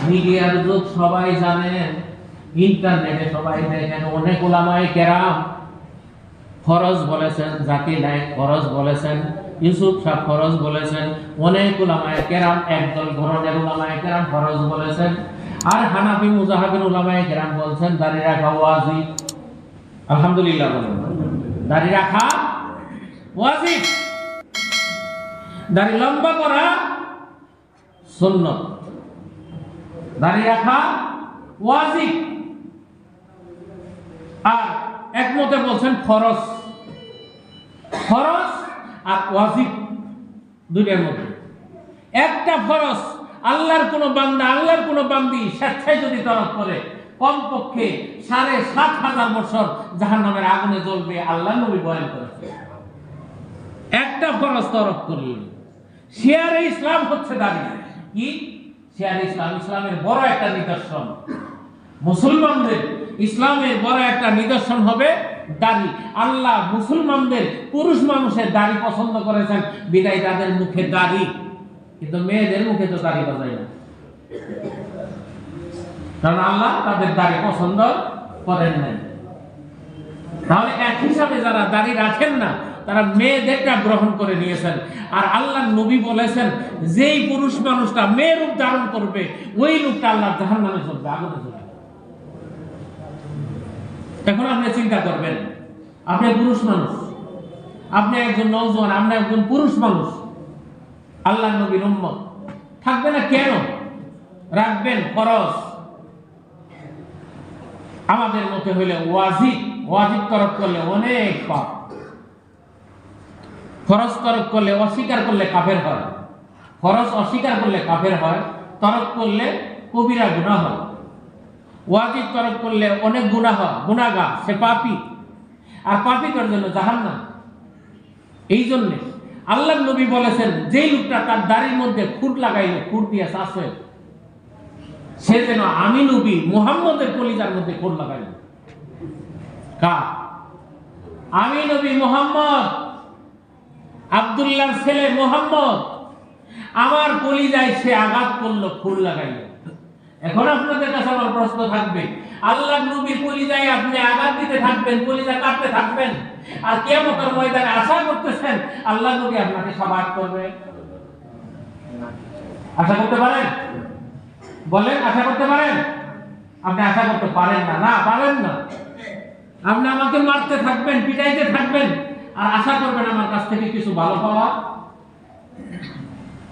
মিডিয়ার যুগ, সবাই জানেন, ইন্টারনেটে সবাই দেখেন, অনেক উলামায়ে কেরাম ফরজ বলেছেন, জাকির নায়েক ফরজ বলেছেন, ইউসুফ সাহেব ফরজ বলেছেন, অনেক উলামায়ে কেরাম, একদল ধরনের উলামায়ে কেরাম ফরজ বলেছেন। আর হানাফি মুজাহিদিন উলামায়ে কেরাম বলছেন দাড়ি রাখা ওয়াজিব। আলহামদুলিল্লাহ বলেন, দাড়ি রাখা ওয়াজিব, দাড়ি লম্বা করা সুন্নাত, দাড়ি রাখা ওয়াজিব। আর একমতে বলছেন ফরজ। ফরজ আর ওয়াজিব দুইটার মধ্যে একটা ফরজ, আল্লাহর কোন বান্দা, আল্লাহর কোন বান্দি স্বেচ্ছায় যদি তরক করে, কমপক্ষে ৭,৫০০ বছর জাহান্নামের আগুনে জ্বলবে, আল্লাহ নবী বয়ান করেছে। একটা ফরজ তরক করলেন। শিয়ারে ইসলাম হচ্ছে দাড়ি। কি শিয়ারে ইসলাম? ইসলামের বড় একটা নিদর্শন, মুসলমানদের ইসলামের বড় একটা নিদর্শন হবে দাড়ি। আল্লাহ মুসলমানদের পুরুষ মানুষের দাড়ি পছন্দ করেছেন, বিদায় তাদের মুখে দাড়ি, কিন্তু মেয়েদের মুখে তো দাড়ি বাজায় না, কারণ আল্লাহ তাদের দাড়ি পছন্দ করেন নাই। তাহলে এক হিসাবে যারা দাড়ি রাখেন না, তারা মেয়েদেরটা গ্রহণ করে নিয়েছেন। আর আল্লাহ নবী বলেছেন, যেই পুরুষ মানুষটা মেয়ে রূপ ধারণ করবে, ওই লোকটা আল্লাহ জাহান্নামে চলবে, আগুনে চলবে। এখন আপনি চিন্তা করবেন, আপনি পুরুষ মানুষ, আপনি একজন নওজোয়ান, আপনি একজন পুরুষ মানুষ, আল্লাহ নবীর উম্মত, থাকবে না কেন? রাখবেন ফরজ। আমাদের মতে হইলে ওয়াজিব, ওয়াজিব তরক করলে অনেক পাপ, ফরজ তরক করলে, অস্বীকার করলে কাফের হয়, ফরজ অস্বীকার করলে কাফের হয়, তরক করলে কবিরা গুনাহ হয়, ওয়াজিব তরক করলে অনেক গুনাহ হয়, গুনাহগার, সে পাপী, আর পাপীদের জন্য জাহান্নাম। এই জন্য আল্লাহ নবী বলেছেন, যেই লোকটা তার দাড়ির মধ্যে খুঁট লাগাইল, খুঁট দিয়ে চাষে, সে যেন আমি নবী মুহাম্মদের কলিজার মধ্যে খুঁট লাগাইল। কার? আমি নবী মুহাম্মদ, আব্দুল্লাহর ছেলে মুহাম্মদ, আমার কলিজায় সে আঘাত করলো, খুঁট লাগাইল। এখন আপনাদের কাছে আমার প্রশ্ন থাকবে, আল্লাহ নবীর কলিজায় আপনি আঘাত দিতে থাকবেন, কলিজা কাটতে থাকবেন, আর কিয়ামতের ময়দানে আশা করতেছেন আল্লাহ নবী আপনাকে শাফাআত করবে? আশা করতে পারেন? বলেন, আশা করতে পারেন? আপনি আশা করতে পারেন না, না পারেন না। আপনি আমাকে মারতে থাকবেন, পিটাইতে থাকবেন, আর আশা করবেন আমার কাছ থেকে কিছু ভালো পাওয়া?